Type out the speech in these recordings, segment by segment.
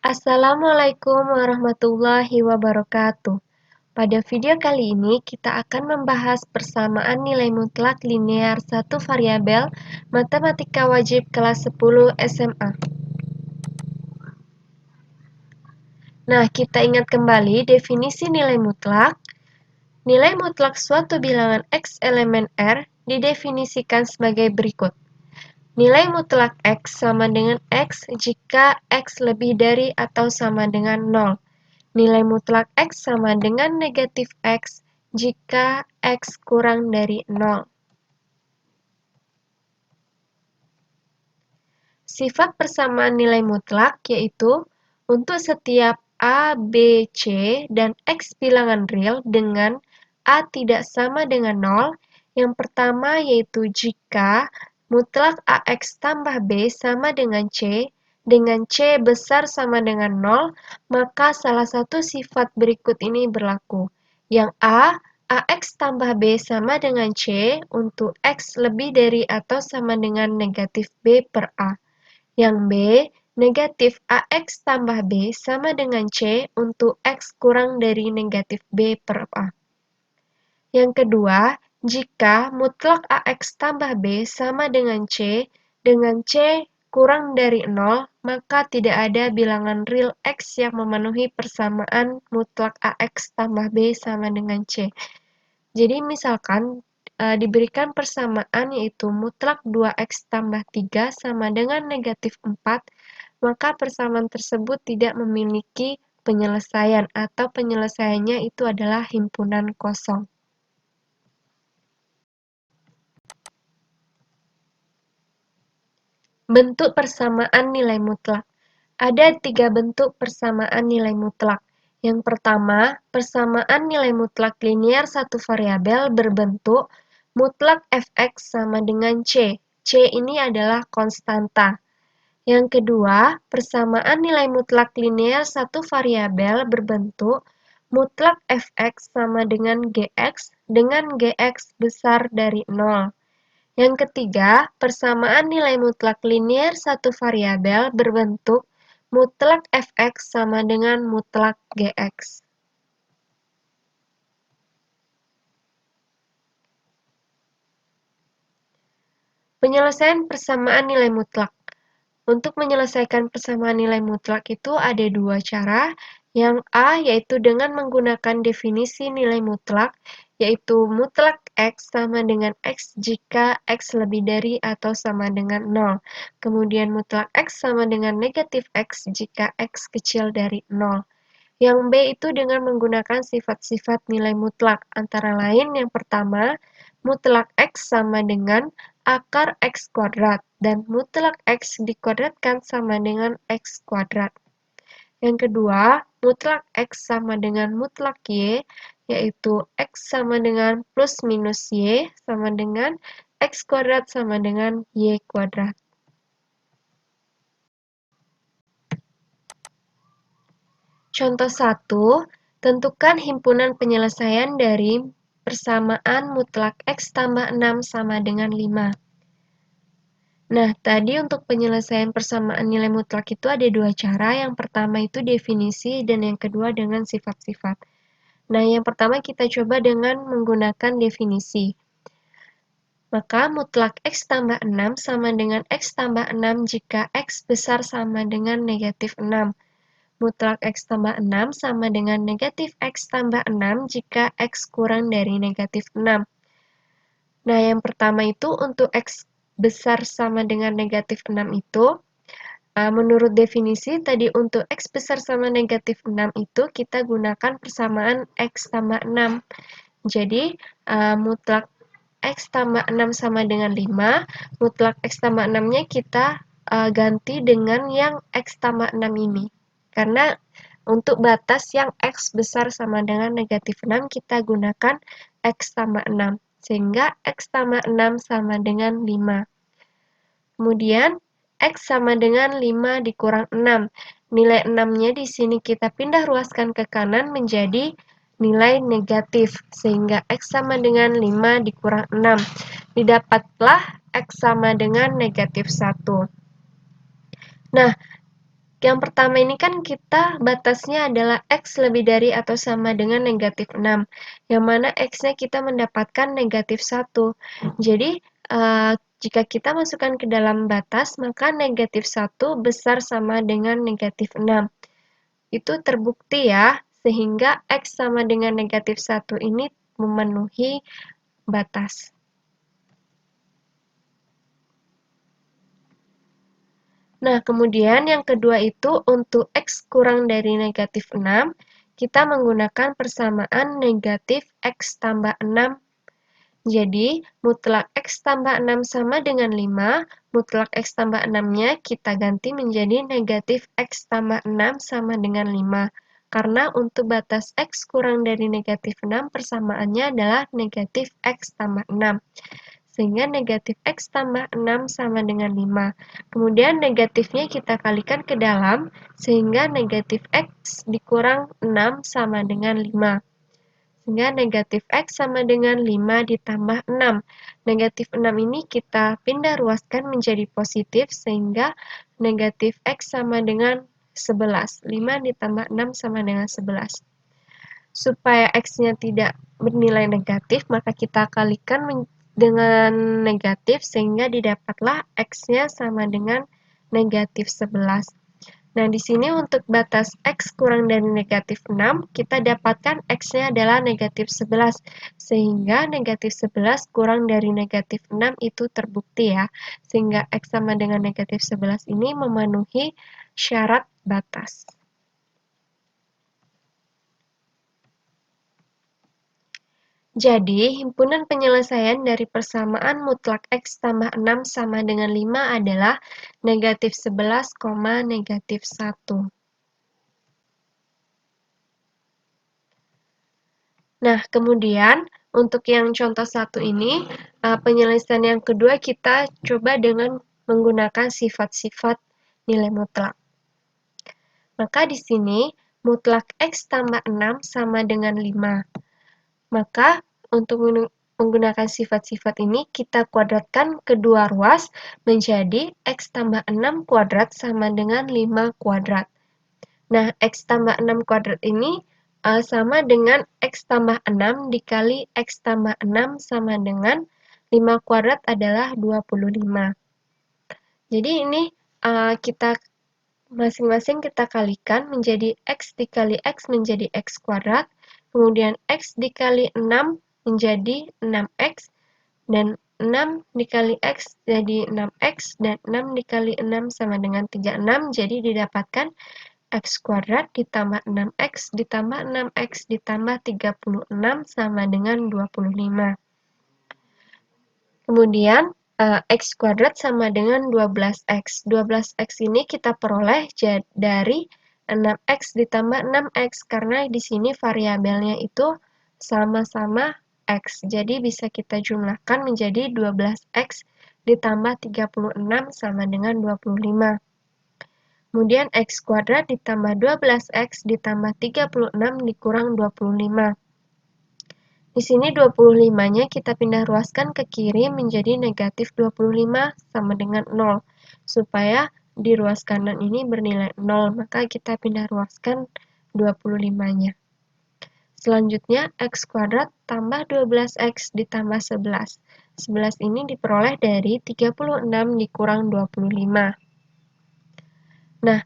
Assalamualaikum warahmatullahi wabarakatuh. Pada video kali ini kita akan membahas persamaan nilai mutlak linear satu variabel matematika wajib kelas 10 SMA. Nah, kita ingat kembali definisi nilai mutlak. Nilai mutlak suatu bilangan X elemen R didefinisikan sebagai berikut. Nilai mutlak X sama dengan X jika X lebih dari atau sama dengan 0. Nilai mutlak X sama dengan negatif X jika X kurang dari 0. Sifat persamaan nilai mutlak yaitu untuk setiap A, B, C, dan X bilangan real dengan A tidak sama dengan 0, yang pertama yaitu jika mutlak AX tambah B sama dengan C besar sama dengan 0, maka salah satu sifat berikut ini berlaku. Yang A, AX tambah B sama dengan C untuk X lebih dari atau sama dengan negatif B per A. Yang B, negatif AX tambah B sama dengan C untuk X kurang dari negatif B per A. Yang kedua, jika mutlak AX tambah B sama dengan C kurang dari 0, maka tidak ada bilangan real X yang memenuhi persamaan mutlak AX tambah B sama dengan C. Jadi misalkan diberikan persamaan yaitu mutlak 2X tambah 3 sama dengan negatif 4, maka persamaan tersebut tidak memiliki penyelesaian atau penyelesaiannya itu adalah himpunan kosong. Bentuk persamaan nilai mutlak. Ada 3 bentuk persamaan nilai mutlak. Yang pertama, persamaan nilai mutlak linear satu variabel berbentuk mutlak fx sama dengan c. C ini adalah konstanta. Yang kedua, persamaan nilai mutlak linear satu variabel berbentuk mutlak fx sama dengan gx besar dari 0. Yang ketiga, persamaan nilai mutlak linear satu variabel berbentuk mutlak fx sama dengan mutlak gx. Penyelesaian persamaan nilai mutlak. Untuk menyelesaikan persamaan nilai mutlak itu ada dua cara. Yang A yaitu dengan menggunakan definisi nilai mutlak, yaitu mutlak X sama dengan X jika X lebih dari atau sama dengan 0. Kemudian mutlak X sama dengan negatif X jika X kecil dari 0. Yang B itu dengan menggunakan sifat-sifat nilai mutlak, antara lain yang pertama, mutlak X sama dengan akar X kuadrat, dan mutlak X dikuadratkan sama dengan X kuadrat. Yang kedua, mutlak X sama dengan mutlak Y, yaitu X sama dengan plus minus Y sama dengan X kuadrat sama dengan Y kuadrat. Contoh 1, tentukan himpunan penyelesaian dari persamaan mutlak X tambah 6 sama dengan 5. Nah, tadi untuk penyelesaian persamaan nilai mutlak itu ada dua cara. Yang pertama itu definisi dan yang kedua dengan sifat-sifat. Nah, yang pertama kita coba dengan menggunakan definisi. Maka mutlak X tambah 6 sama dengan X tambah 6 jika X besar sama dengan negatif 6. Mutlak X tambah 6 sama dengan negatif X tambah 6 jika X kurang dari negatif 6. Nah, yang pertama itu untuk X besar sama dengan negatif 6 itu, menurut definisi tadi untuk X besar sama negatif 6 itu kita gunakan persamaan X tambah 6. Jadi, mutlak X tambah 6 sama dengan 5, mutlak X tambah 6-nya kita ganti dengan yang X tambah 6 ini. Karena untuk batas yang X besar sama dengan negatif 6, kita gunakan X tambah 6. Sehingga X tambah 6 sama dengan 5. Kemudian, X sama dengan 5 dikurang 6. Nilai 6-nya di sini kita pindah ruaskan ke kanan menjadi nilai negatif. Sehingga X sama dengan 5 dikurang 6. Didapatlah X sama dengan negatif 1. Nah, Yang pertama ini kan kita batasnya adalah X lebih dari atau sama dengan negatif 6, yang mana X-nya kita mendapatkan negatif 1. Jadi, jika kita masukkan ke dalam batas, maka negatif 1 besar sama dengan negatif 6. Itu terbukti ya, sehingga X sama dengan negatif 1 ini memenuhi batas. Nah, kemudian yang kedua itu untuk X kurang dari negatif 6, kita menggunakan persamaan negatif X tambah 6. Jadi, mutlak X tambah 6 sama dengan 5, mutlak X tambah 6-nya kita ganti menjadi negatif X tambah 6 sama dengan 5. Karena untuk batas X kurang dari negatif 6, persamaannya adalah negatif X tambah 6. Sehingga negatif X tambah 6 sama dengan 5. Kemudian negatifnya kita kalikan ke dalam, sehingga negatif X dikurang 6 sama dengan 5. Sehingga negatif X sama dengan 5 ditambah 6. Negatif 6 ini kita pindah ruaskan menjadi positif, sehingga negatif X sama dengan 11. 5 ditambah 6 sama dengan 11. Supaya X-nya tidak bernilai negatif, maka kita kalikan dengan negatif, sehingga didapatlah X-nya sama dengan negatif 11. Nah, di sini untuk batas X kurang dari negatif 6, kita dapatkan X-nya adalah negatif 11. Sehingga negatif 11 kurang dari negatif 6 itu terbukti ya. Sehingga X sama dengan negatif 11 ini memenuhi syarat batas. Jadi, himpunan penyelesaian dari persamaan mutlak X tambah 6 sama dengan 5 adalah negatif 11, negatif 1. Nah, kemudian untuk yang contoh 1 ini, penyelesaian yang kedua kita coba dengan menggunakan sifat-sifat nilai mutlak. Maka di sini, mutlak X tambah 6 sama dengan 5. Maka, untuk menggunakan sifat-sifat ini, kita kuadratkan kedua ruas menjadi X tambah 6 kuadrat sama dengan 5 kuadrat. Nah, X tambah 6 kuadrat ini sama dengan X tambah 6 dikali X tambah 6 sama dengan 5 kuadrat adalah 25. Jadi ini kita masing-masing kita kalikan menjadi X dikali X menjadi X kuadrat, kemudian X dikali 6 menjadi 6X, dan 6 dikali X jadi 6X, dan 6 dikali 6 sama dengan 36, jadi didapatkan X kuadrat ditambah 6X ditambah 6X ditambah 36 sama dengan 25. Kemudian, X kuadrat sama dengan 12X. 12X ini kita peroleh dari 6X ditambah 6X, karena di sini variabelnya itu sama-sama X. Jadi bisa kita jumlahkan menjadi 12X ditambah 36 sama dengan 25. Kemudian X kuadrat ditambah 12X ditambah 36 dikurang 25. Di sini 25-nya kita pindah ruaskan ke kiri menjadi negatif 25 sama dengan 0. Supaya di ruas kanan ini bernilai 0, maka kita pindah ruaskan 25-nya. Selanjutnya, X kuadrat tambah 12X ditambah 11. 11 ini diperoleh dari 36 dikurang 25. Nah,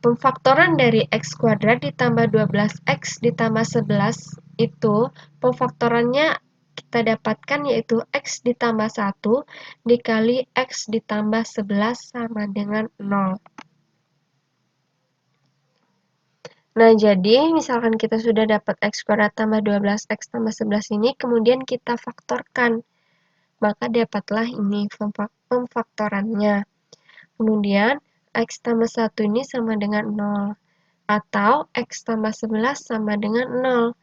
pemfaktoran dari X kuadrat ditambah 12X ditambah 11 itu pemfaktorannya kita dapatkan yaitu X ditambah 1 dikali X ditambah 11 sama dengan 0. Nah, jadi misalkan kita sudah dapat X kuadrat tambah 12X tambah 11 ini, kemudian kita faktorkan. Maka dapatlah ini pemfaktorannya. Kemudian, X tambah 1 ini sama dengan 0. Atau X tambah 11 sama dengan 0.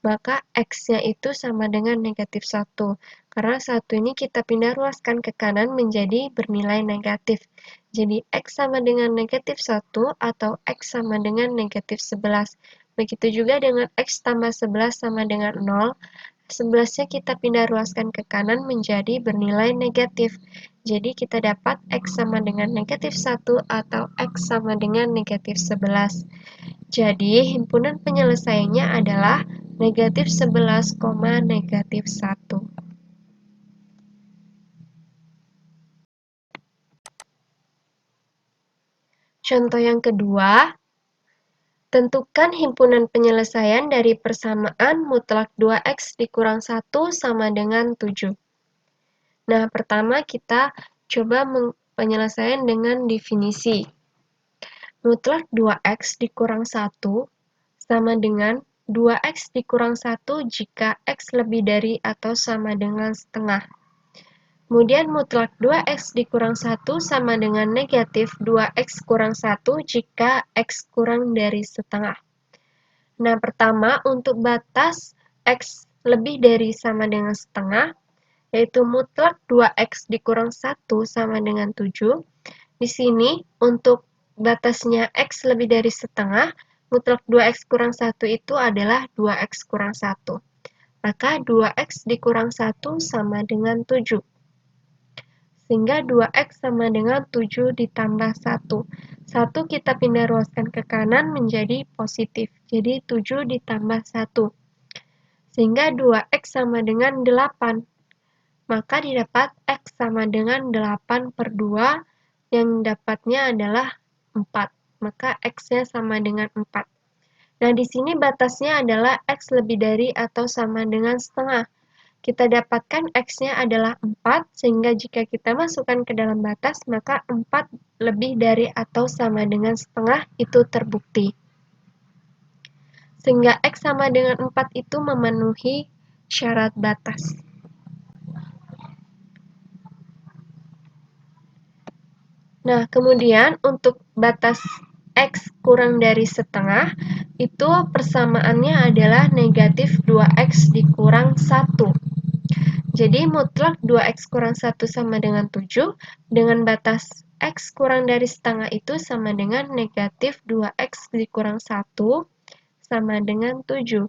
Maka X-nya itu sama dengan negatif 1. Karena 1 ini kita pindah ruaskan ke kanan menjadi bernilai negatif. Jadi X sama dengan negatif 1 atau X sama dengan negatif 11. Begitu juga dengan X tambah 11 sama dengan 0. 11-nya kita pindah ruaskan ke kanan menjadi bernilai negatif. Jadi kita dapat X sama dengan negatif 1 atau X sama dengan negatif 11. Jadi himpunan penyelesaiannya adalah negatif 11, negatif 1. Contoh yang kedua, tentukan himpunan penyelesaian dari persamaan mutlak 2X dikurang 1 sama dengan 7. Nah, pertama kita coba penyelesaian dengan definisi. Mutlak 2X dikurang 1 sama dengan 2X dikurang 1 jika X lebih dari atau sama dengan setengah. Kemudian mutlak 2X dikurang 1 sama dengan negatif 2X kurang 1 jika X kurang dari setengah. Nah, pertama untuk batas X lebih dari sama dengan setengah, yaitu mutlak 2X dikurang 1 sama dengan 7. Di sini untuk batasnya X lebih dari setengah, mutlak 2X kurang 1 itu adalah 2X kurang 1. Maka 2X dikurang 1 sama dengan 7. Sehingga 2X sama dengan 7 ditambah 1. 1 kita pindah ruaskan ke kanan menjadi positif. Jadi 7 ditambah 1. Sehingga 2X sama dengan 8. Maka didapat X sama dengan 8 per 2. Yang dapatnya adalah 4. Maka X-nya sama dengan 4. Nah, di sini batasnya adalah X lebih dari atau sama dengan setengah. Kita dapatkan X-nya adalah 4, sehingga jika kita masukkan ke dalam batas, maka 4 lebih dari atau sama dengan setengah itu terbukti. Sehingga X sama dengan 4 itu memenuhi syarat batas. Nah, kemudian untuk batas X kurang dari setengah, itu persamaannya adalah negatif 2X dikurang 1. Jadi mutlak 2X kurang 1 sama dengan 7, dengan batas X kurang dari setengah itu sama dengan negatif 2X dikurang 1 sama dengan 7.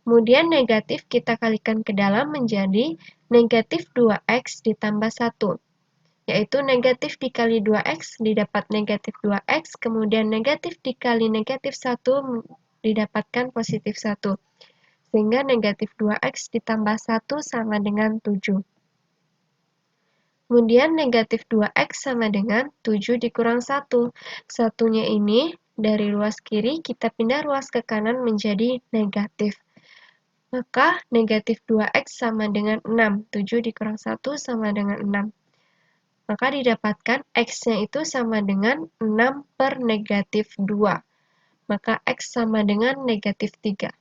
Kemudian negatif kita kalikan ke dalam menjadi negatif 2X ditambah 1. Yaitu negatif dikali 2X didapat negatif 2X, kemudian negatif dikali negatif 1 didapatkan positif 1. Sehingga negatif 2X ditambah 1 sama dengan 7. Kemudian negatif 2X sama dengan 7 dikurang 1. Satunya ini dari ruas kiri kita pindah ruas ke kanan menjadi negatif. Maka negatif 2X sama dengan 6. 7 dikurang 1 sama dengan 6. Maka didapatkan X-nya itu sama dengan 6 per negatif 2. Maka X sama dengan negatif 3.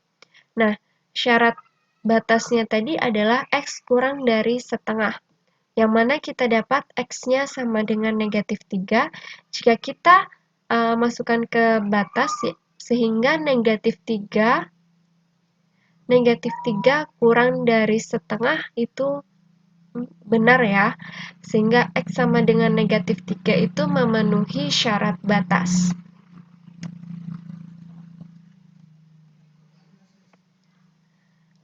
Nah, syarat batasnya tadi adalah X kurang dari setengah. Yang mana kita dapat X-nya sama dengan negatif 3 jika kita masukkan ke batas, sehingga negatif 3 kurang dari setengah itu benar ya. Sehingga X sama dengan negatif 3 itu memenuhi syarat batas.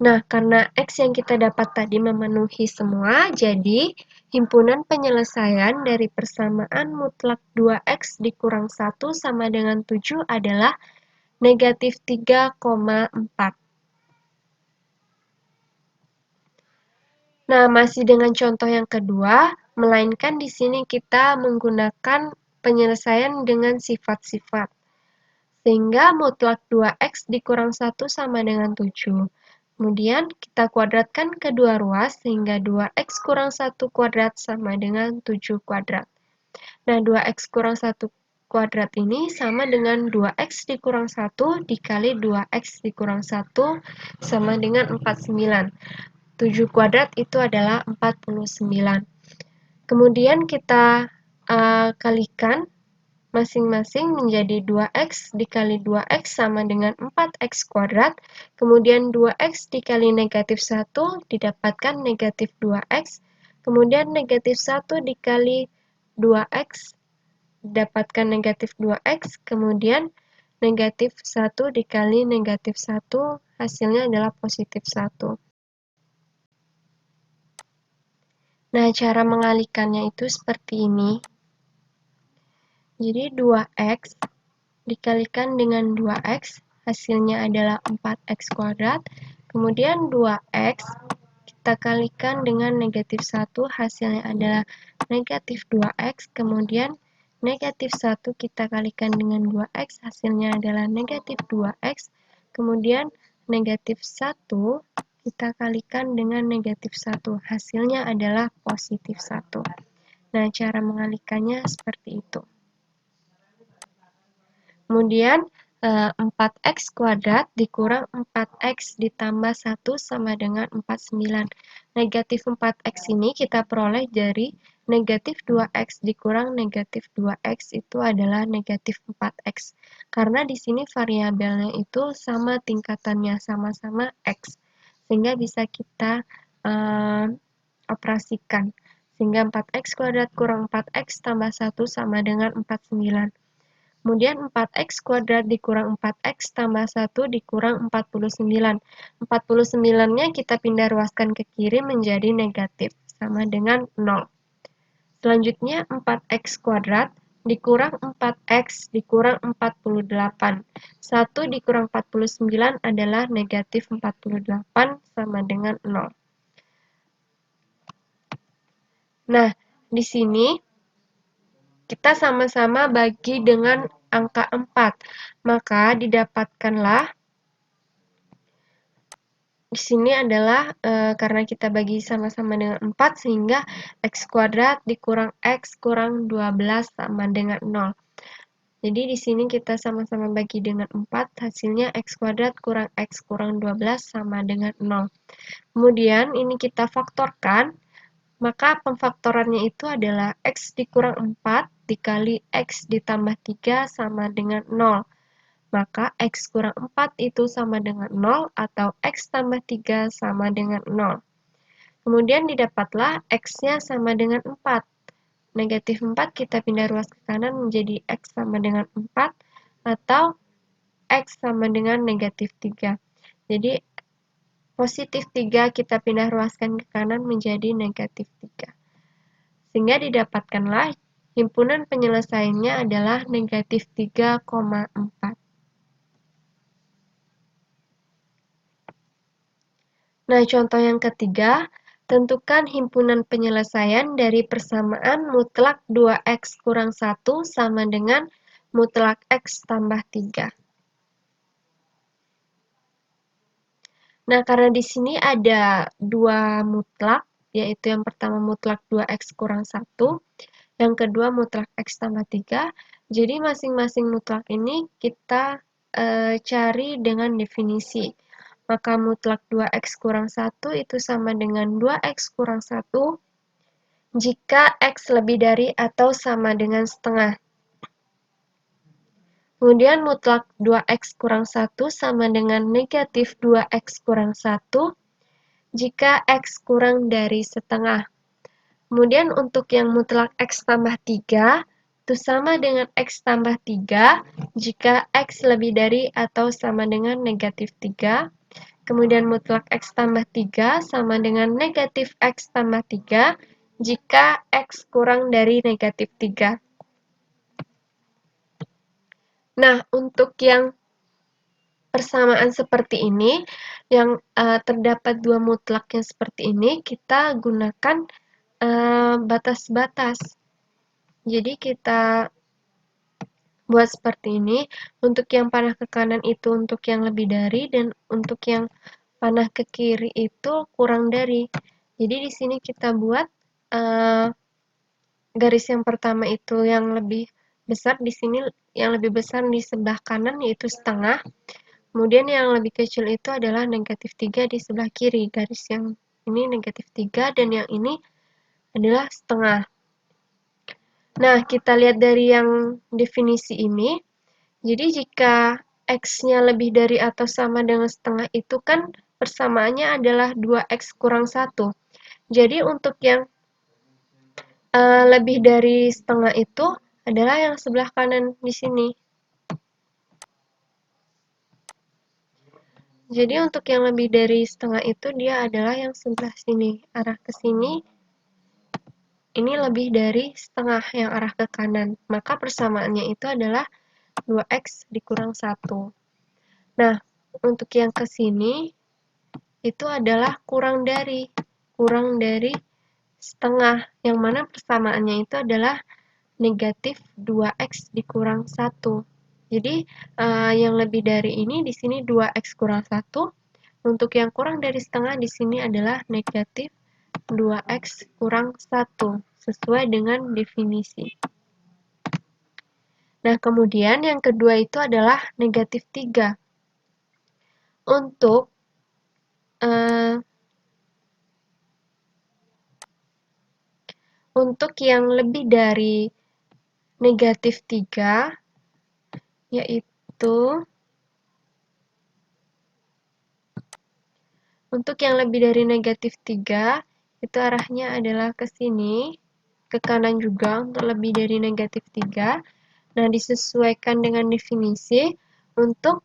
Nah, karena X yang kita dapat tadi memenuhi semua, jadi himpunan penyelesaian dari persamaan mutlak 2X dikurang 1 sama dengan 7 adalah negatif 3,4. Nah, masih dengan contoh yang kedua, melainkan di sini kita menggunakan penyelesaian dengan sifat-sifat. Sehingga mutlak 2X dikurang 1 sama dengan 7. Kemudian kita kuadratkan kedua ruas sehingga 2X kurang 1 kuadrat sama dengan 7 kuadrat. Nah, 2X kurang 1 kuadrat ini sama dengan 2X dikurang 1 dikali 2X dikurang 1 sama dengan 49. 7 kuadrat itu adalah 49. Kemudian kita kalikan masing-masing menjadi 2X dikali 2X sama dengan 4X kuadrat. Kemudian 2X dikali negatif 1 didapatkan negatif 2X. Kemudian negatif 1 dikali 2X didapatkan negatif 2X. Kemudian negatif 1 dikali negatif 1 hasilnya adalah positif 1. Nah, cara mengalihkannya itu seperti ini. Jadi 2x dikalikan dengan 2x, hasilnya adalah 4x kuadrat. Kemudian 2x kita kalikan dengan negatif 1, hasilnya adalah negatif 2x. Kemudian negatif 1 kita kalikan dengan 2x, hasilnya adalah negatif 2x. Kemudian negatif 1 kita kalikan dengan negatif 1, hasilnya adalah positif 1. Nah, cara mengalihkannya seperti itu. Kemudian 4x kuadrat dikurang 4x ditambah 1 sama dengan 49. Negatif 4x ini kita peroleh dari negatif 2x dikurang negatif 2x itu adalah negatif 4x. Karena di sini variabelnya itu sama tingkatannya, sama-sama x. Sehingga bisa kita operasikan. Sehingga 4x kuadrat kurang 4x tambah 1 sama dengan 49. Kemudian 4x kuadrat dikurang 4x tambah 1 dikurang 49. 49-nya kita pindah ruaskan ke kiri menjadi negatif, sama dengan 0. Selanjutnya 4x kuadrat dikurang 4x dikurang 48. 1 dikurang 49 adalah negatif 48 sama dengan 0. Nah, di sini kita sama-sama bagi dengan angka 4, maka didapatkanlah di sini adalah karena kita bagi sama-sama dengan 4 sehingga x kuadrat dikurang x kurang 12 sama dengan 0. Jadi di sini kita sama-sama bagi dengan 4, hasilnya x kuadrat kurang x kurang 12 sama dengan 0. Kemudian ini kita faktorkan, maka pemfaktorannya itu adalah x dikurang 4 dikali x ditambah 3 sama dengan 0. Maka x kurang 4 itu sama dengan 0 atau x tambah 3 sama dengan 0. Kemudian didapatlah x-nya sama dengan 4. Negatif 4 kita pindah ruas ke kanan menjadi x sama dengan 4 atau x sama dengan negatif 3. Jadi positif 3 kita pindah ruaskan ke kanan menjadi negatif 3. Sehingga didapatkanlah himpunan penyelesaiannya adalah negatif 3,4. Nah, contoh yang ketiga, tentukan himpunan penyelesaian dari persamaan mutlak 2x kurang 1 sama dengan mutlak x tambah 3. Nah, karena di sini ada dua mutlak, yaitu yang pertama mutlak 2x kurang 1, yang kedua mutlak x tambah 3. Jadi masing-masing mutlak ini kita cari dengan definisi. Maka mutlak 2x kurang 1 itu sama dengan 2x kurang 1 jika x lebih dari atau sama dengan setengah. Kemudian mutlak 2x kurang 1 sama dengan negatif 2x kurang 1 jika x kurang dari setengah. Kemudian untuk yang mutlak x tambah 3 itu sama dengan x tambah 3 jika x lebih dari atau sama dengan negatif 3. Kemudian mutlak x tambah 3 sama dengan negatif x tambah 3 jika x kurang dari negatif 3. Nah, untuk yang persamaan seperti ini, yang terdapat dua mutlak yang seperti ini, kita gunakan batas-batas. Jadi kita buat seperti ini, untuk yang panah ke kanan itu untuk yang lebih dari, dan untuk yang panah ke kiri itu kurang dari. Jadi di sini kita buat garis yang pertama itu yang lebih besar, di sini yang lebih besar di sebelah kanan yaitu setengah. Kemudian yang lebih kecil itu adalah negatif 3 di sebelah kiri. Garis yang ini negatif 3 dan yang ini adalah setengah. Nah, kita lihat dari yang definisi ini. Jadi jika x-nya lebih dari atau sama dengan setengah itu kan persamaannya adalah 2x kurang 1. Jadi untuk yang lebih dari setengah itu adalah yang sebelah kanan di sini. Jadi untuk yang lebih dari setengah itu dia adalah yang sebelah sini, arah ke sini ini lebih dari setengah yang arah ke kanan, maka persamaannya itu adalah 2x dikurang 1. Nah, untuk yang ke sini, itu adalah kurang dari setengah, yang mana persamaannya itu adalah negatif 2x dikurang 1. Jadi, yang lebih dari ini di sini 2x kurang 1. Untuk yang kurang dari setengah di sini adalah negatif 2x kurang 1, sesuai dengan definisi. Nah, kemudian yang kedua itu adalah negatif 3. Untuk yang lebih dari negatif 3, yaitu untuk yang lebih dari negatif 3, itu arahnya adalah ke sini, ke kanan juga untuk lebih dari negatif 3. Nah, disesuaikan dengan definisi untuk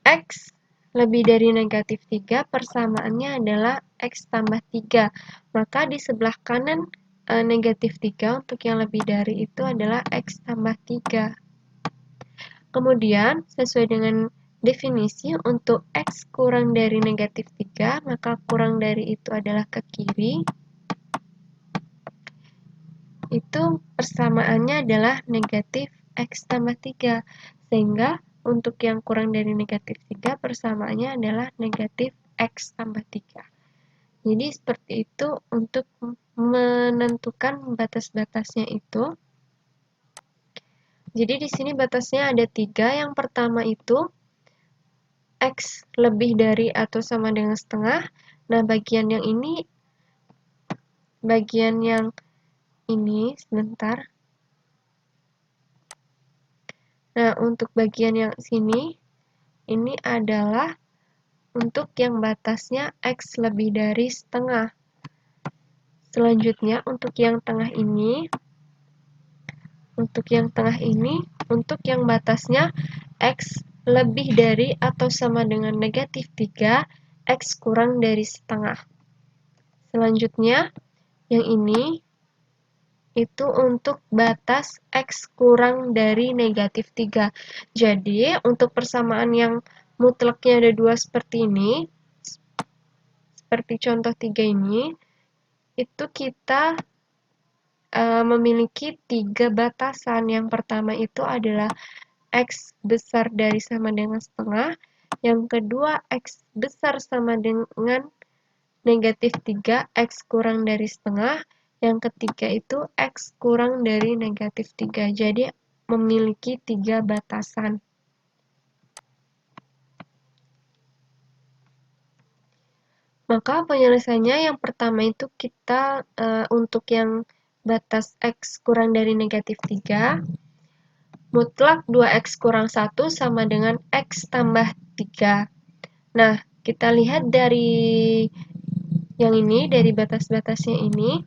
x lebih dari negatif 3, persamaannya adalah x tambah 3. Maka di sebelah kanan negatif 3 untuk yang lebih dari itu adalah x tambah 3. Kemudian, sesuai dengan definisi untuk x kurang dari negatif 3, maka kurang dari itu adalah ke kiri. Itu persamaannya adalah negatif x tambah 3. Sehingga untuk yang kurang dari negatif 3, persamaannya adalah negatif x tambah 3. Jadi seperti itu untuk menentukan batas-batasnya itu. Jadi di sini batasnya ada 3. Yang pertama itu x lebih dari atau sama dengan setengah. Nah, bagian yang ini, sebentar. Nah, untuk bagian yang sini, ini adalah untuk yang batasnya x lebih dari setengah. Selanjutnya, untuk yang tengah ini, untuk yang batasnya x lebih dari atau sama dengan negatif 3, x kurang dari setengah. Selanjutnya, yang ini itu untuk batas x kurang dari negatif 3. Jadi, untuk persamaan yang mutlaknya ada 2 seperti ini, seperti contoh 3 ini, itu kita memiliki 3 batasan. Yang pertama itu adalah x besar dari sama dengan setengah, yang kedua x besar sama dengan negatif 3, x kurang dari setengah, yang ketiga itu x kurang dari negatif 3. Jadi, memiliki 3 batasan. Maka penyelesaiannya yang pertama itu kita untuk yang batas x kurang dari negatif 3, mutlak 2x kurang 1 sama dengan x tambah 3. Nah, kita lihat dari yang ini, dari batas-batasnya ini.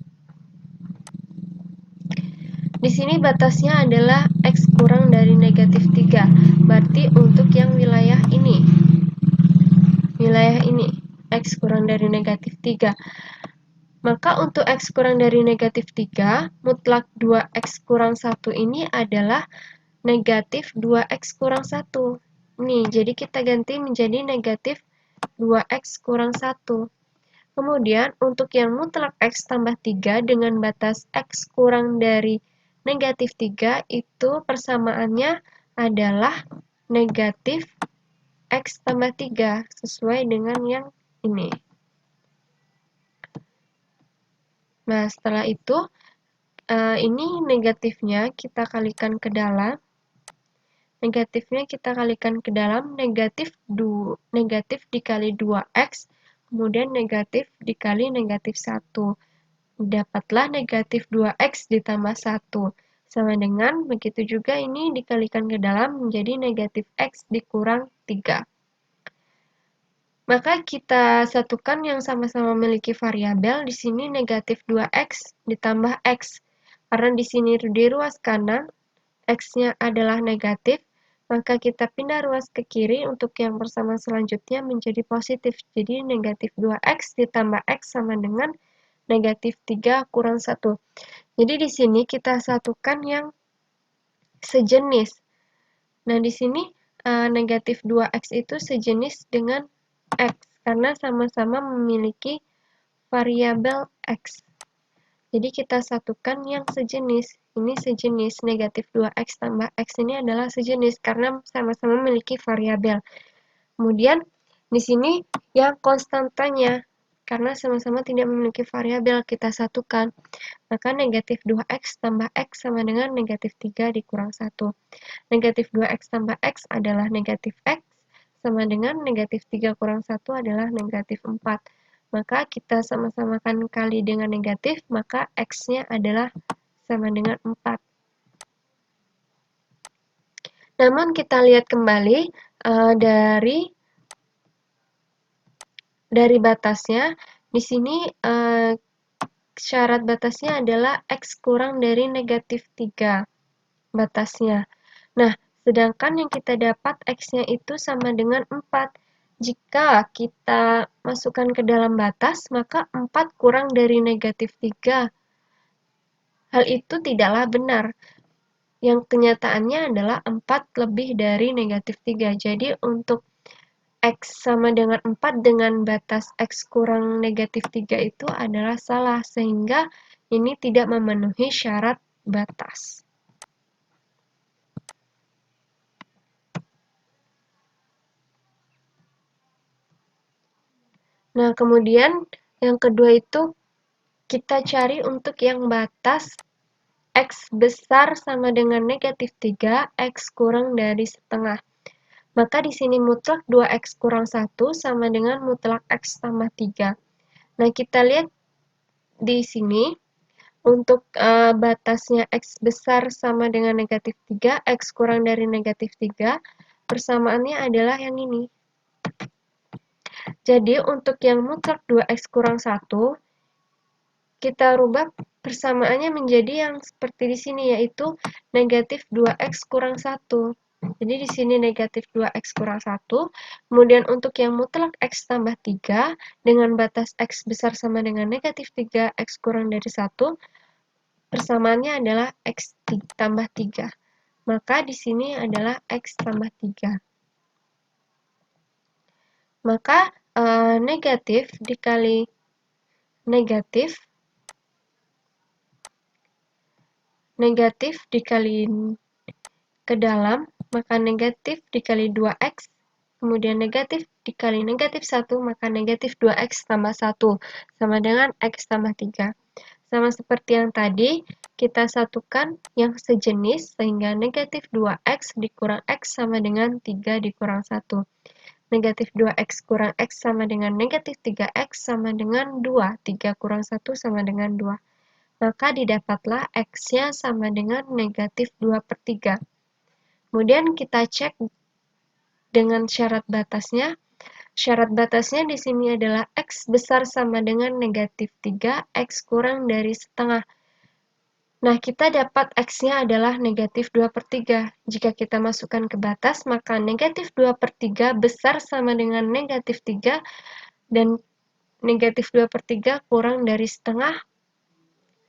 Di sini batasnya adalah x kurang dari negatif 3. Berarti untuk yang wilayah ini, x kurang dari negatif 3. Maka untuk x kurang dari negatif 3, mutlak 2x kurang 1 ini adalah negatif 2x kurang 1. Nih, jadi kita ganti menjadi negatif 2x kurang 1. Kemudian, untuk yang mutlak x tambah 3 dengan batas x kurang dari negatif 3, itu persamaannya adalah negatif x tambah 3, sesuai dengan yang ini. Nah, setelah itu, ini negatifnya kita kalikan ke dalam. Negatifnya kita kalikan ke dalam, negatif dikali 2x, kemudian negatif dikali negatif 1. Dapatlah negatif 2x ditambah 1. Sama dengan, begitu juga ini dikalikan ke dalam menjadi negatif x dikurang 3. Maka kita satukan yang sama-sama memiliki variabel. Di sini negatif 2x ditambah x. Karena di sini di ruas kanan, x-nya adalah negatif, maka kita pindah ruas ke kiri untuk yang persamaan selanjutnya menjadi positif. Jadi negatif 2x ditambah x sama dengan negatif 3 kurang 1. Jadi di sini kita satukan yang sejenis. Nah, di sini negatif 2x itu sejenis dengan x, karena sama-sama memiliki variabel x. Jadi kita satukan yang sejenis. Ini sejenis, negatif 2x tambah x ini adalah sejenis, karena sama-sama memiliki variabel. Kemudian, di sini yang konstantanya, karena sama-sama tidak memiliki variabel, kita satukan. Maka negatif 2x tambah x sama dengan negatif 3 dikurang 1. Negatif 2x tambah x adalah negatif x, sama dengan negatif 3 kurang 1 adalah negatif 4. Maka kita sama-samakan kali dengan negatif, maka x-nya adalah sama dengan 4. Namun kita lihat kembali dari batasnya, di sini syarat batasnya adalah x kurang dari negatif 3 batasnya. Nah, sedangkan yang kita dapat x-nya itu sama dengan 4. Jika kita masukkan ke dalam batas, maka 4 kurang dari negatif 3. Hal itu tidaklah benar. Yang kenyataannya adalah 4 lebih dari negatif 3. Jadi, untuk x sama dengan 4 dengan batas x kurang negatif 3 itu adalah salah, sehingga ini tidak memenuhi syarat batas. Nah, kemudian yang kedua itu kita cari untuk yang batas x besar sama dengan negatif 3, x kurang dari setengah. Maka di sini mutlak 2x kurang 1 sama dengan mutlak x tambah 3. Nah, kita lihat di sini, untuk batasnya x besar sama dengan negatif 3, x kurang dari negatif 3, persamaannya adalah yang ini. Jadi, untuk yang mutlak 2x kurang 1, kita rubah persamaannya menjadi yang seperti di sini, yaitu negatif 2x kurang 1. Jadi di sini negatif 2x kurang 1. Kemudian untuk yang mutlak x tambah 3, dengan batas x besar sama dengan negatif 3, x kurang dari 1, persamaannya adalah x tambah 3. Maka di sini adalah x tambah 3. Maka negatif dikali negatif dikali ke dalam, maka negatif dikali 2x, kemudian negatif dikali negatif 1, maka negatif 2x tambah 1, sama dengan x tambah 3. Sama seperti yang tadi, kita satukan yang sejenis, sehingga negatif 2x dikurang x sama dengan 3 dikurang 1. Negatif 2x kurang x sama dengan negatif 3x sama dengan 2. 3 kurang 1 sama dengan 2. Maka didapatlah x-nya sama dengan negatif 2/3. Kemudian kita cek dengan syarat batasnya. Syarat batasnya di sini adalah x besar sama dengan negatif 3, x kurang dari setengah. Nah, kita dapat x-nya adalah negatif 2/3. Jika kita masukkan ke batas, maka negatif 2/3 besar sama dengan negatif 3, dan negatif 2/3 kurang dari setengah,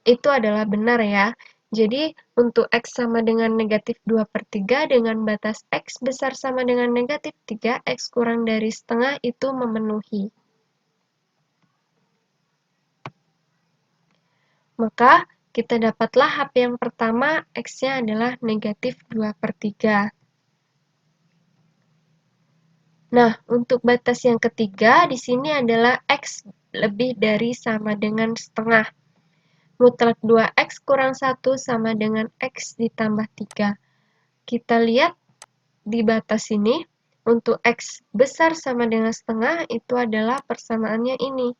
itu adalah benar ya. Jadi, untuk x sama dengan negatif 2/3 dengan batas x besar sama dengan negatif 3, x kurang dari setengah itu memenuhi. Maka, kita dapatlah HP yang pertama, x-nya adalah negatif 2/3. Nah, untuk batas yang ketiga, di sini adalah x lebih dari sama dengan setengah. Mutlak 2x kurang 1 sama dengan x ditambah 3. Kita lihat di batas ini, untuk x besar sama dengan setengah, itu adalah persamaannya ini.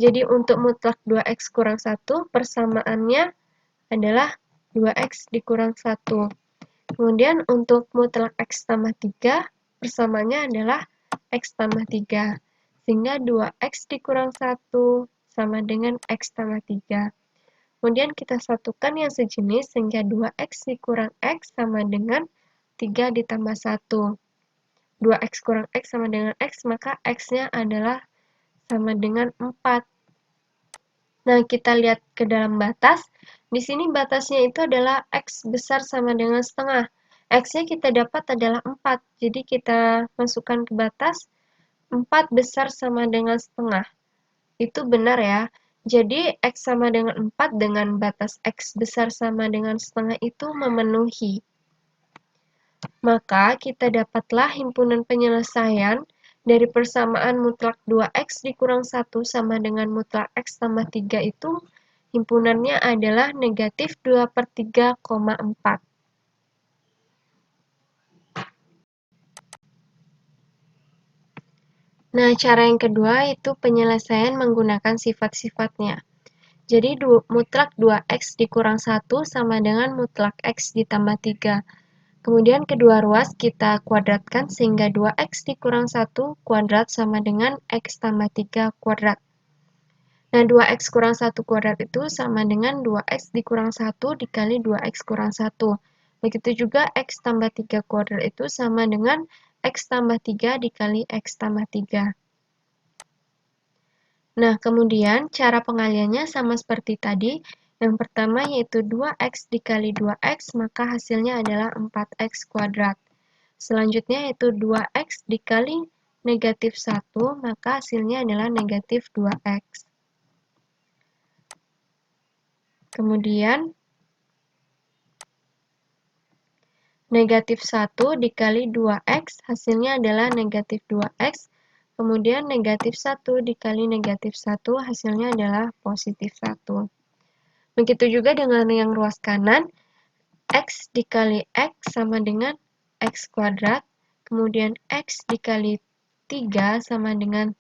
Jadi untuk mutlak 2x kurang 1, persamaannya adalah 2x dikurang 1. Kemudian untuk mutlak x tambah 3, persamaannya adalah x tambah 3. Sehingga 2x dikurang 1 sama dengan x tambah 3. Kemudian kita satukan yang sejenis, sehingga 2x dikurang x sama dengan 3 ditambah 1. 2x kurang x sama dengan x, maka x-nya adalah sama dengan 4. Nah, kita lihat ke dalam batas. Di sini batasnya itu adalah X besar sama dengan setengah. X-nya kita dapat adalah 4. Jadi kita masukkan ke batas 4 besar sama dengan setengah. Itu benar ya. Jadi X sama dengan 4 dengan batas X besar sama dengan setengah itu memenuhi. Maka kita dapatlah himpunan penyelesaian dari persamaan mutlak 2x dikurang 1 sama dengan mutlak x tambah 3 itu himpunannya adalah negatif 2/3,4. Nah, cara yang kedua itu penyelesaian menggunakan sifat-sifatnya. Jadi mutlak 2x dikurang 1 sama dengan mutlak x ditambah 3. Kemudian kedua ruas kita kuadratkan sehingga 2x dikurang 1 kuadrat sama dengan x tambah 3 kuadrat. Nah, 2x kurang 1 kuadrat itu sama dengan 2x dikurang 1 dikali 2x kurang 1. Begitu juga x tambah 3 kuadrat itu sama dengan x tambah 3 dikali x tambah 3. Nah, kemudian cara pengaliannya sama seperti tadi. Yang pertama yaitu 2x dikali 2x, maka hasilnya adalah 4x kuadrat. Selanjutnya yaitu 2x dikali negatif 1, maka hasilnya adalah negatif 2x. Kemudian, negatif 1 dikali 2x, hasilnya adalah negatif 2x. Kemudian, negatif 1 dikali negatif 1, hasilnya adalah positif 1. Begitu juga dengan yang ruas kanan, x dikali x sama dengan x kuadrat. Kemudian, x dikali 3 sama dengan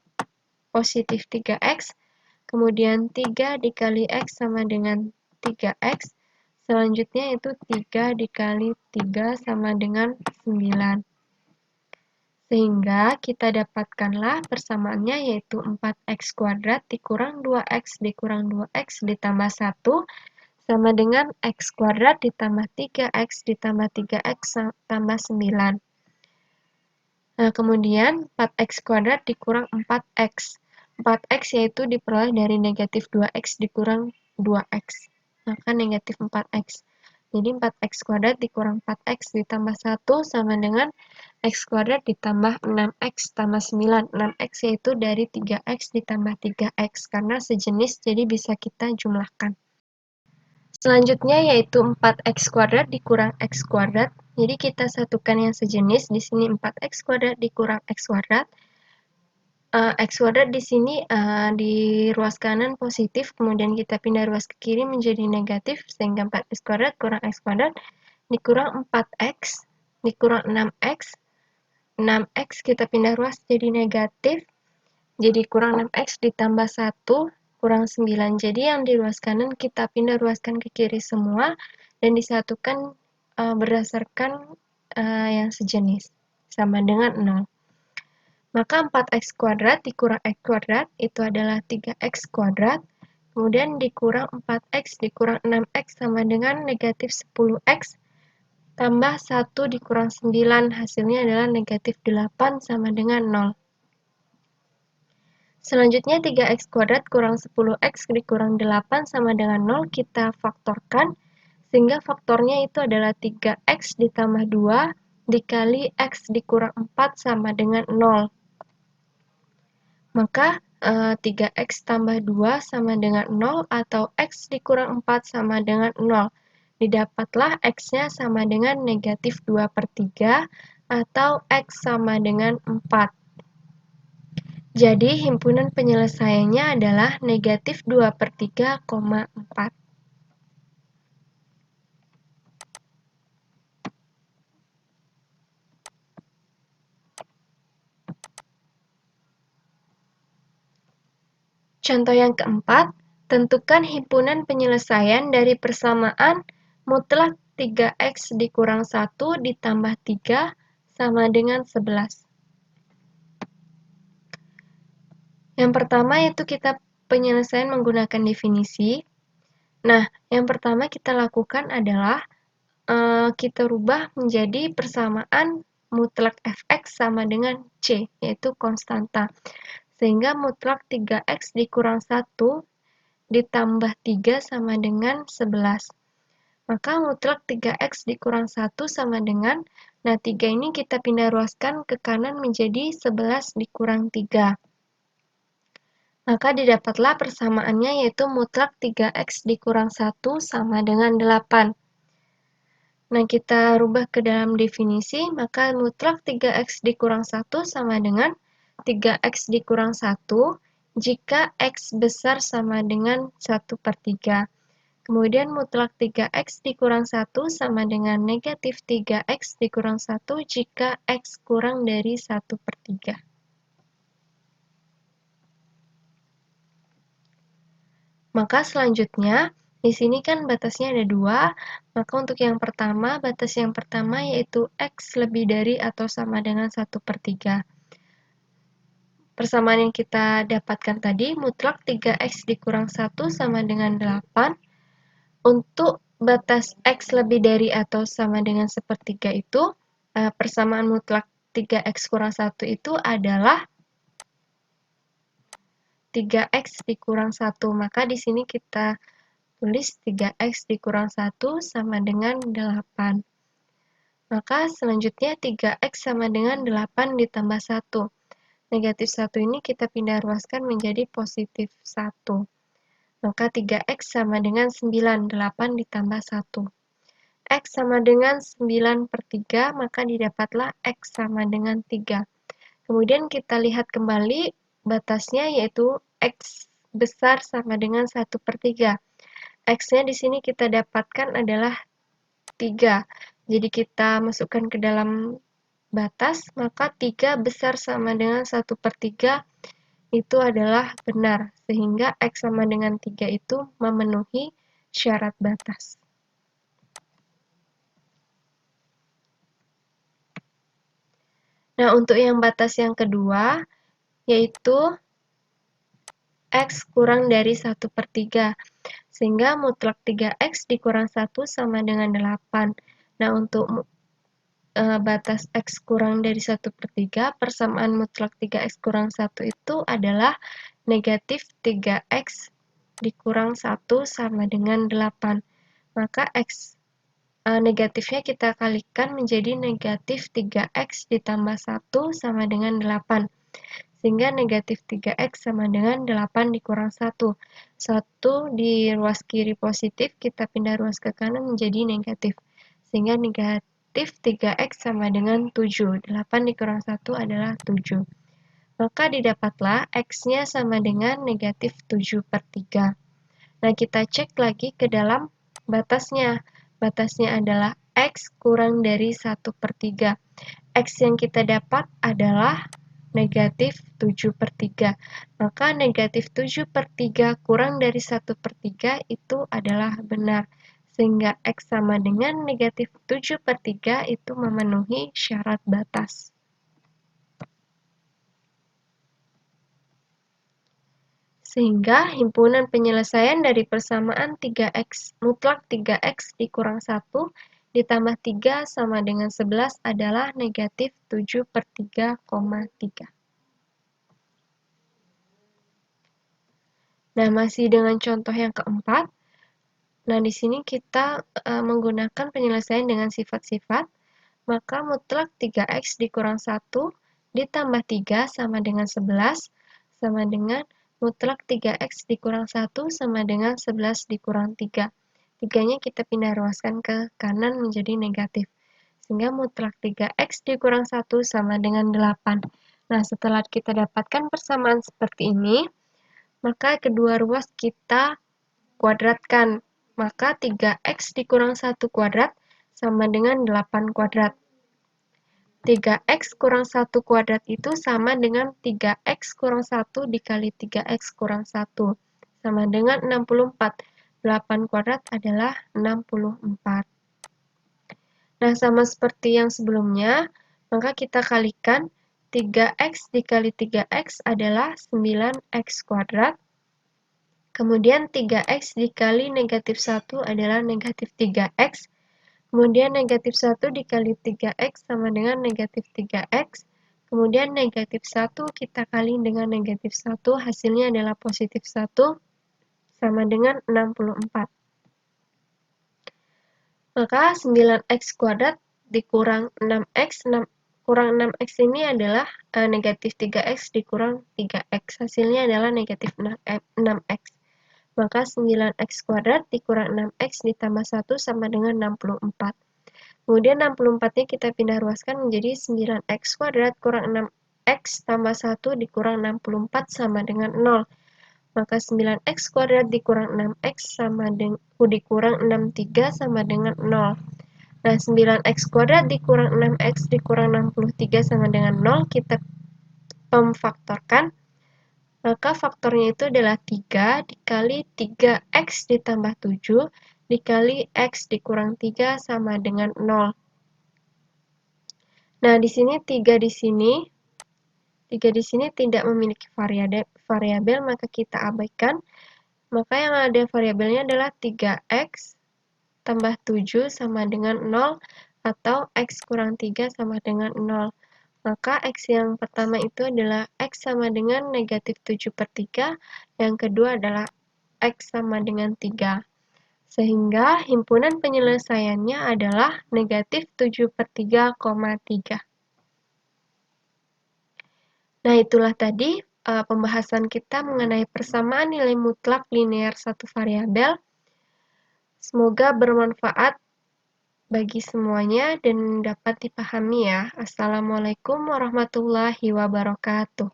positif 3x. Kemudian 3 dikali x sama dengan 3x. Selanjutnya itu 3 dikali 3 sama dengan 9. Sehingga kita dapatkanlah persamaannya yaitu 4x kuadrat dikurang 2x dikurang 2x ditambah 1 sama dengan x kuadrat ditambah 3x ditambah 3x tambah 9. Nah, kemudian 4x kuadrat dikurang 4x. 4x yaitu diperoleh dari negatif 2x dikurang 2x. Maka negatif 4x. Jadi 4x kuadrat dikurang 4x ditambah 1 sama dengan x kuadrat ditambah 6x tambah 9. 6x yaitu dari 3x ditambah 3x. Karena sejenis jadi bisa kita jumlahkan. Selanjutnya yaitu 4x kuadrat dikurang x kuadrat. Jadi kita satukan yang sejenis, di sini 4x kuadrat dikurang x kuadrat. X kuadrat di sini di ruas kanan positif, kemudian kita pindah ruas ke kiri menjadi negatif, sehingga 4x kuadrat kurang x kuadrat dikurang 4x dikurang 6x. 6x kita pindah ruas jadi negatif, jadi kurang 6x ditambah 1 kurang 9. Jadi yang di ruas kanan kita pindah ruaskan ke kiri semua dan disatukan berdasarkan yang sejenis sama dengan 0. Maka 4x kuadrat dikurang x kuadrat itu adalah 3x kuadrat. Kemudian dikurang 4x dikurang 6x sama dengan negatif 10x. Tambah 1 dikurang 9 hasilnya adalah negatif 8 sama dengan 0. Selanjutnya 3x kuadrat kurang 10x dikurang 8 sama dengan 0 kita faktorkan. Sehingga faktornya itu adalah 3x ditambah 2 dikali x dikurang 4 sama dengan 0. Maka 3x tambah 2 sama dengan 0 atau x dikurang 4 sama dengan 0. Didapatlah x-nya sama dengan negatif 2/3 atau x sama dengan 4. Jadi himpunan penyelesaiannya adalah negatif 2/3,4. Contoh yang keempat, tentukan himpunan penyelesaian dari persamaan mutlak 3x dikurang 1 ditambah 3 sama dengan 11. Yang pertama yaitu kita penyelesaian menggunakan definisi. Nah, yang pertama kita lakukan adalah kita rubah menjadi persamaan mutlak fx sama dengan c, yaitu konstanta. Sehingga mutlak 3x dikurang 1 ditambah 3 sama dengan 11. Maka mutlak 3X dikurang 1 sama dengan, nah 3 ini kita pindah ruaskan ke kanan menjadi 11 dikurang 3. Maka didapatlah persamaannya yaitu mutlak 3X dikurang 1 sama dengan 8. Nah, kita rubah ke dalam definisi, maka mutlak 3X dikurang 1 sama dengan 3X dikurang 1 jika X besar sama dengan 1/3. Kemudian mutlak 3X dikurang 1 sama dengan negatif 3X dikurang 1 jika X kurang dari 1/3. Maka selanjutnya, di sini kan batasnya ada 2, maka untuk yang pertama, batas yang pertama yaitu X lebih dari atau sama dengan 1/3. Persamaan yang kita dapatkan tadi, mutlak 3X dikurang 1 sama dengan 8. Untuk batas X lebih dari atau sama dengan 1/3 itu, persamaan mutlak 3X kurang 1 itu adalah 3X dikurang 1. Maka di sini kita tulis 3X dikurang 1 sama dengan 8. Maka selanjutnya 3X sama dengan 8 ditambah 1. Negatif 1 ini kita pindah ruaskan menjadi positif 1. Maka 3X sama dengan 9, 8 ditambah 1. X sama dengan 9/3, maka didapatlah X sama dengan 3. Kemudian kita lihat kembali batasnya yaitu X besar sama dengan 1/3. X-nya di sini kita dapatkan adalah 3. Jadi kita masukkan ke dalam batas, maka 3 besar sama dengan 1/3 itu adalah benar, sehingga X sama dengan 3 itu memenuhi syarat batas. Nah, untuk yang batas yang kedua, yaitu X kurang dari 1/3, sehingga mutlak 3X dikurang 1 sama dengan 8. Nah, untuk batas X kurang dari 1/3, persamaan mutlak 3X kurang 1 itu adalah negatif 3X dikurang 1 sama dengan 8. Maka X negatifnya kita kalikan menjadi negatif 3X ditambah 1 sama dengan 8. Sehingga negatif 3X sama dengan 8 dikurang 1. 1 di ruas kiri positif, kita pindah ruas ke kanan menjadi negatif. Sehingga negatif 3X sama dengan 7. 8 dikurang 1 adalah 7. Maka didapatlah X-nya sama dengan negatif 7/3. Nah, kita cek lagi ke dalam batasnya. Batasnya adalah X kurang dari 1/3. X yang kita dapat adalah negatif 7/3. Maka negatif 7/3 kurang dari 1/3 itu adalah benar. Sehingga X sama dengan negatif 7/3 itu memenuhi syarat batas. Sehingga himpunan penyelesaian dari persamaan 3X mutlak 3X dikurang 1 ditambah 3 sama dengan 11 adalah negatif 7/3,3. Nah, masih dengan contoh yang keempat. Nah, di sini kita menggunakan penyelesaian dengan sifat-sifat, maka mutlak 3X dikurang 1 ditambah 3 sama dengan 11 sama dengan mutlak 3X dikurang 1 sama dengan 11 dikurang 3. 3-nya kita pindah ruaskan ke kanan menjadi negatif. Sehingga mutlak 3X dikurang 1 sama dengan 8. Nah, setelah kita dapatkan persamaan seperti ini, maka kedua ruas kita kuadratkan. Maka 3X dikurang 1 kuadrat sama dengan 8 kuadrat. 3X kurang 1 kuadrat itu sama dengan 3X kurang 1 dikali 3X kurang 1. Sama dengan 64. 8 kuadrat adalah 64. Nah, sama seperti yang sebelumnya, maka kita kalikan 3X dikali 3X adalah 9X kuadrat. Kemudian 3X dikali negatif 1 adalah negatif 3X. Kemudian negatif 1 dikali 3X sama dengan negatif 3X. Kemudian negatif 1 kita kali dengan negatif 1, hasilnya adalah positif 1. sama dengan 64. Maka 9x kuadrat dikurang 6x, kurang 6x ini adalah negatif 3x dikurang 3x. Hasilnya adalah negatif 6x. Maka 9x kuadrat dikurang 6x ditambah 1 sama dengan 64. Kemudian 64-nya kita pindah ruaskan menjadi 9x kuadrat kurang 6x tambah 1 dikurang 64 sama dengan 0. Maka 9x kuadrat dikurang 6x sama dengan dikurang 63 sama dengan 0. Nah, 9x kuadrat dikurang 6x dikurang 63 sama dengan 0, kita pemfaktorkan. Maka faktornya itu adalah 3 dikali 3x ditambah 7 dikali x dikurang 3 sama dengan 0. Nah, di sini 3 di sini tidak memiliki variabel, maka kita abaikan. Maka yang ada variabelnya adalah 3x tambah 7 sama dengan 0 atau x kurang 3 sama dengan 0. Maka x yang pertama itu adalah x sama dengan negatif 7/3, yang kedua adalah x sama dengan 3. Sehingga himpunan penyelesaiannya adalah negatif 7/3,3. Nah, itulah tadi pembahasan kita mengenai persamaan nilai mutlak linear satu variabel. Semoga bermanfaat bagi semuanya dan dapat dipahami ya. Assalamualaikum warahmatullahi wabarakatuh.